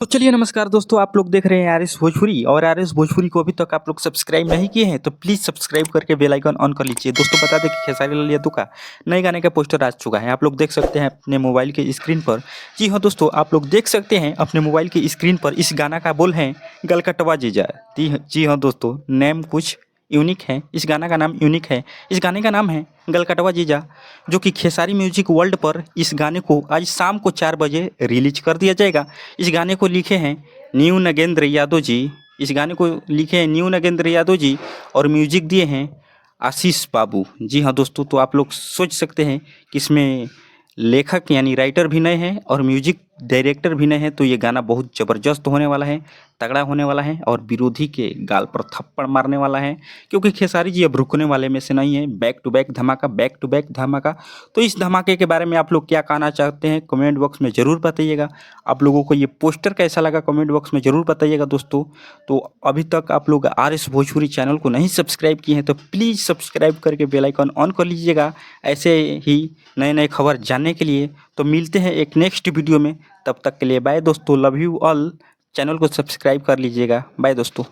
तो चलिए नमस्कार दोस्तों, आप लोग देख रहे हैं आर.एस. भोजपुरी और आर.एस. भोजपुरी को अभी तक आप लोग सब्सक्राइब नहीं किए हैं तो प्लीज़ सब्सक्राइब करके बेल आइकन ऑन कर लीजिए। दोस्तों बता दें कि खेसारी लाल यादव का नए गाने का पोस्टर आ चुका है, आप लोग देख सकते हैं अपने मोबाइल के स्क्रीन पर। जी हाँ दोस्तों, आप लोग देख सकते हैं अपने मोबाइल की स्क्रीन पर इस गाना का बोल है गलकटवा जीजा। जी हाँ दोस्तों, नेम कुछ यूनिक है, इस गाना का नाम यूनिक है। इस गाने का नाम है गलकटवा जीजा, जो कि खेसारी म्यूजिक वर्ल्ड पर इस गाने को आज शाम को 4 बजे रिलीज कर दिया जाएगा। इस गाने को लिखे हैं न्यू नगेंद्र यादव जी। इस गाने को लिखे हैं न्यू नगेंद्र यादव जी और म्यूजिक दिए हैं आशीष बाबू। जी हाँ दोस्तों, तो आप लोग सोच सकते हैं कि इसमें लेखक यानी राइटर भी नए हैं और म्यूजिक डायरेक्टर भी नए हैं, तो ये गाना बहुत ज़बरदस्त होने वाला है, तगड़ा होने वाला है और विरोधी के गाल पर थप्पड़ मारने वाला है। क्योंकि खेसारी जी अब रुकने वाले में से नहीं है, बैक टू बैक धमाका। तो इस धमाके के बारे में आप लोग क्या कहना चाहते हैं कमेंट बॉक्स में ज़रूर बताइएगा। आप लोगों को ये पोस्टर कैसा लगा कमेंट बॉक्स में ज़रूर बताइएगा दोस्तों। तो अभी तक आप लोग आर.एस. भोजपुरी चैनल को नहीं सब्सक्राइब किए हैं तो प्लीज़ सब्सक्राइब करके बेल आइकन ऑन कर लीजिएगा, ऐसे ही नए नए खबर जानने के लिए। तो मिलते हैं एक नेक्स्ट वीडियो में, तब तक के लिए बाय दोस्तों, लव यू ऑल। चैनल को सब्सक्राइब कर लीजिएगा, बाय दोस्तों।